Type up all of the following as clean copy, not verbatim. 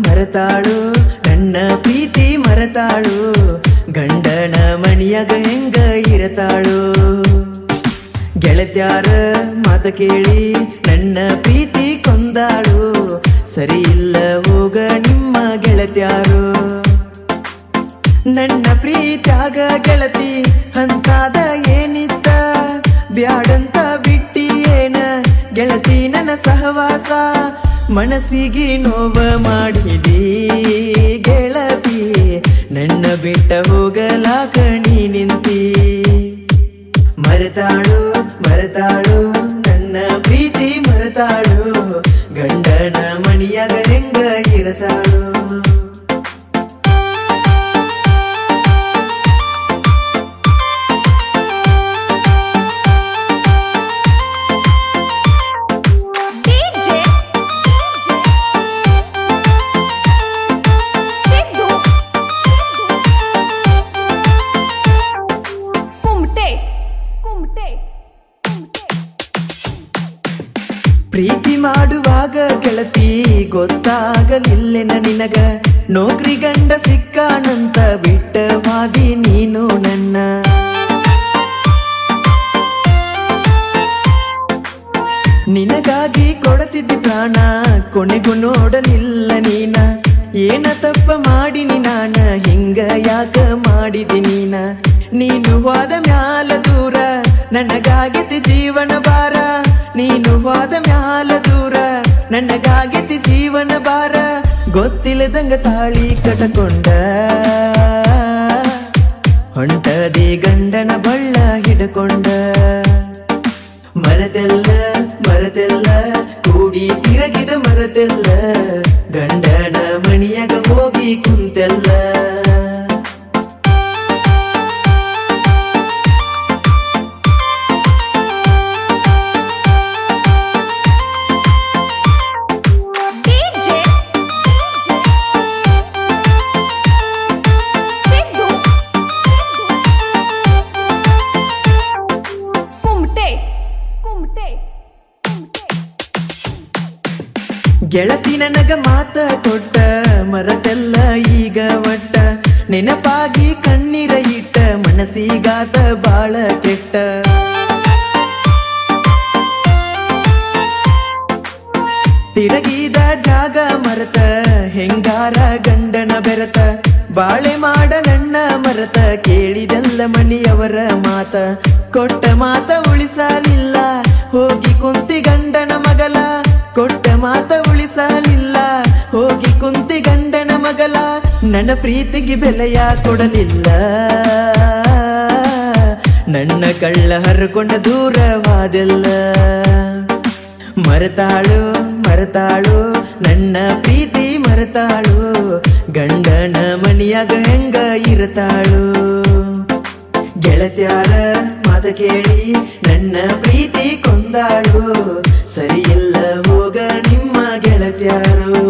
ಮರೆತಾಳು ನನ್ನ ಪ್ರೀತಿ ಮರೆತಾಳು ಗಂಡನ ಮಣಿಯಾಗ ಹೆಂಗ ಇರತಾಳು ಗೆಳತ್ಯಾರ ಮಾತ ಕೇಳಿ ನನ್ನ ಪ್ರೀತಿ ಕೊಂದಾಳು ಸರಿ ಇಲ್ಲ ಹೋಗ ನಿಮ್ಮ ಗೆಳತ್ಯಾರು ನನ್ನ ಪ್ರೀತ್ಯಾಗ ಗೆಳತಿ ಹಂತಾದ ಏನಿತ್ತ ಬ್ಯಾಡಂತ ಬಿಟ್ಟಿ ಏನ ಗೆಳತಿ ನನ್ನ ಸಹವಾಸ ಮನಸ್ಸಿಗೆ ನೋವ ಮಾಡಿದಿ ಗೆಳತಿ ನನ್ನ ಬಿಟ್ಟ ಹೋಗಲಾಕ ನೀ ನಿಂತಿ ಮರೆತಾಳು ಮರೆತಾಳು ನನ್ನ ಪ್ರೀತಿ ಮರೆತಾಳು ಗಂಡನ ಮಣಿಯಾಗ ಹೆಂಗ ಇರತಾಳು ಪ್ರೀತಿ ಮಾಡುವಾಗ ಗೆಳತಿ ಗೊತ್ತಾಗಲಿಲ್ಲೆನ ನಿನಗ ನೌಕರಿ ಗಂಡ ಸಿಕ್ಕಾನಂತ ಬಿಟ್ಟವಾದಿ ನೀನು ನನ್ನ ನಿನಗಾಗಿ ಕೊಡತಿದ್ದಿ ಪ್ರಾಣ ಕೊನೆಗೂ ನೋಡಲಿಲ್ಲ ನೀನ ಏನ ತಪ್ಪ ಮಾಡಿನಿ ನಾನ ಹಿಂಗ ಯಾಕ ಮಾಡಿದಿ ನೀನು ಹೋದ ಮ್ಯಾಲ ದೂರ ನನಗಾಗಿತಿ ಜೀವನ ಭಾರ ನೀನು ಹೋದ ಮ್ಯಾಲ ದೂರ ನನಗಾಗಿತಿ ಜೀವನ ಭಾರ ಗೊತ್ತಿಲ್ಲದಂಗ ತಾಳಿ ಕಟಕೊಂಡ ಹೊಂಟದಿ ಗಂಡನ ಬಳ್ಳ ಹಿಡಕೊಂಡ ಮರದೆಲ್ಲ ಮರದೆಲ್ಲ ಕೂಡಿ ತಿರಗಿದ ಮರದೆಲ್ಲ ಗಂಡನ ಮಣಿಯಾಗ ಹೋಗಿ ಕುಂತೆಲ್ಲ ಗೆಳತಿ ನನಗ ಮಾತ ಕೊಟ್ಟ ಮರತೆಲ್ಲ ಈಗ ಒಟ್ಟ ನೆನಪಾಗಿ ಕಣ್ಣೀರ ಇಟ್ಟ ಮನಸ್ಸಿಗಾತ ಬಾಳ ಕೆಟ್ಟ ತಿರಗಿದ ಜಾಗ ಮರತ ಹೆಂಗಾರ ಗಂಡನ ಬೆರತ ಬಾಳೆ ಮಾಡ ನನ್ನ ಮರತ ಕೇಳಿದಲ್ಲ ಮಣಿಯವರ ಮಾತ ಕೊಟ್ಟ ಮಾತ ಉಳಿಸಲಿಲ್ಲ ಹೋಗಿ ಕುಂತಿ ಗಂಡನ ಮಗಲ ಕೊಟ್ಟ ಮಾತ ಉಳಿಸಲಿಲ್ಲ ಹೋಗಿ ಕುಂತಿ ಗಂಡನ ಮಗಲ ನನ್ನ ಪ್ರೀತಿಗೆ ಬೆಲೆಯ ಕೊಡಲಿಲ್ಲ ನನ್ನ ಕಳ್ಳ ಹರ್ಕೊಂಡ ದೂರವಾದೆಲ್ಲ ಮರೆತಾಳು ಮರೆತಾಳು ನನ್ನ ಪ್ರೀತಿ ಮರೆತಾಳು ಗಂಡನ ಮಣಿಯಾಗ ಹೆಂಗ ಇರತಾಳು ಗೆಳತ್ಯಾರ ಮಾತ ಕೇಳಿ ನನ್ನ ಪ್ರೀತಿ ಕೊಂದಾಳು ಸರಿಯಿಲ್ಲ ಹೋಗ ನಿಮ್ಮ ಗೆಳತ್ಯಾರು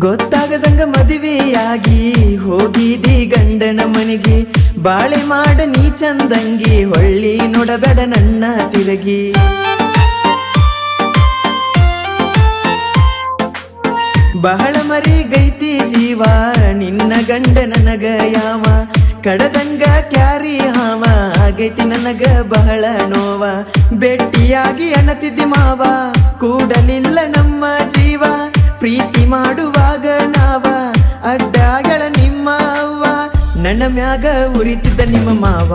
ಗೊತ್ತಾಗದಂಗ ಮದುವೆಯಾಗಿ ಹೋಗಿದಿ ಗಂಡನ ಮನೆಗೆ ಬಾಳೆ ಮಾಡ ನೀ ಚಂದಂಗಿ ಹೊಳ್ಳಿ ನೋಡಬೇಡ ನನ್ನ ತಿರುಗಿ ಬಹಳ ಮರಿಗೈತಿ ಜೀವ ನಿನ್ನ ಗಂಡ ನನಗ ಯಾವ ಕಡದಂಗ ಕ್ಯಾರಿ ಹಾವ ಆಗೈತಿ ನನಗ ಬಹಳ ನೋವ ಬೆಟ್ಟಿಯಾಗಿ ಅಣತಿದ್ದಿ ಮಾವ ಕೂಡಲಿಲ್ಲ ನಮ್ಮ ಜೀವ ಪ್ರೀತಿ ಮಾಡುವಾಗ ನಾವ ಅಡ್ಡಗಳ ನಿಮ್ಮ ಅವ್ವ ನನ್ನ ಮ್ಯಾಗ ಉರಿತಿದ್ದ ನಿಮ್ಮ ಮಾವ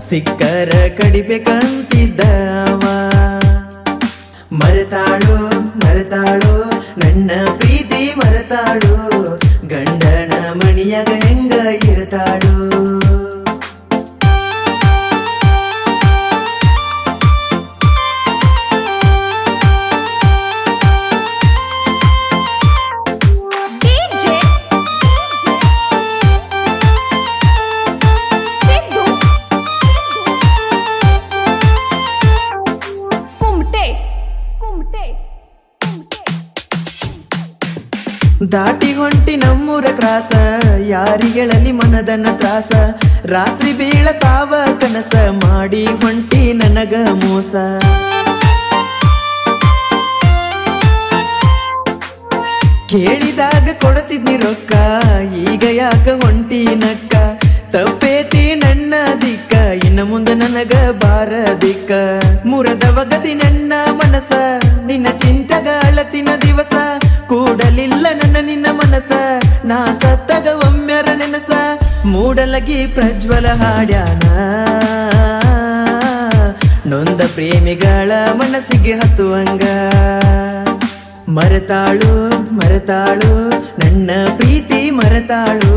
ಸಿಕ್ಕರ ಕಡಿಬೇಕಂತಿದ್ದವ ಮರೆತಾಳು ಮರೆತಾಳು ನನ್ನ ಪ್ರೀತಿ ಮರೆತಾಳು ಗಂಡನ ಮಣಿಯಾಗ ಹೆಂಗ ಇರತಾಳು ದಾಟಿ ಹೊಂಟಿ ನಮ್ಮೂರ ಕ್ರಾಸ ಯಾರಿಗೆಳಲಿ ಮನದನ್ನ ತ್ರಾಸ ರಾತ್ರಿ ಬೀಳತಾವ ಕನಸ ಮಾಡಿ ಹೊಂಟಿ ನನಗ ಮೋಸ ಕೇಳಿದಾಗ ಕೊಡತಿದ್ನಿ ರೊಕ್ಕ ಈಗ ಯಾಕ ಹೊಂಟಿ ನಕ್ಕ ತಪ್ಪೇತಿ ನನ್ನ ದಿಕ್ಕ ಇನ್ನ ಮುಂದೆ ನನಗ ಬಾರ ದಿಕ್ಕ ಮುರದವಗತಿ ನನ್ನ ಮನಸ ನಿನ್ನ ಚಿಂತಗ ಅಳತಿನ ದಿವಸ ಕೂಡಲಿಲ್ಲ ನನ್ನ ನಿನ್ನ ಮನಸ ನಾ ಸತ್ತಗ ಒಮ್ಮೆರ ನೆನಸ ಮೂಡಲಗಿ ಪ್ರಜ್ವಲ ಹಾಡ್ಯಾನ ನೊಂದ ಪ್ರೇಮಿಗಳ ಮನಸ್ಸಿಗೆ ಹತ್ತುವಂಗ ಮರೆತಾಳು ಮರೆತಾಳು ನನ್ನ ಪ್ರೀತಿ ಮರೆತಾಳು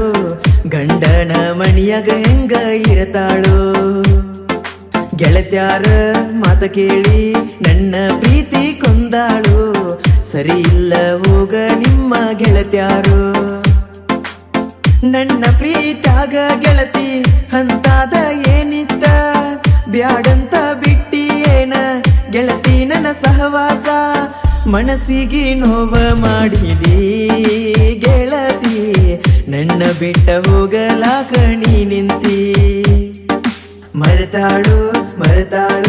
ಗಂಡನ ಮಣಿಯಾಗ ಹೆಂಗ ಇರತಾಳು ಗೆಳತ್ಯಾರ ಮಾತ ಕೇಳಿ ನನ್ನ ಪ್ರೀತಿ ಕೊಂದಾಳು ಸರಿ ಇಲ್ಲ ಹೋಗ ನಿಮ್ಮ ಗೆಳತ್ಯಾರು ನನ್ನ ಪ್ರೀತ್ಯಾಗ ಗೆಳತಿ ಹಂತಾದ ಏನಿತ್ತ ಬ್ಯಾಡಂತ ಬಿಟ್ಟಿ ಏನ ಗೆಳತಿ ನನ್ನ ಸಹವಾಸ ಮನಸ್ಸಿಗೆ ನೋವ ಮಾಡಿದಿ ಗೆಳತಿ ನನ್ನ ಬಿಟ್ಟ ಹೋಗಲಾಕ ನೀ ನಿಂತಿ ಮರೆತಾಳು ಮರೆತಾಳು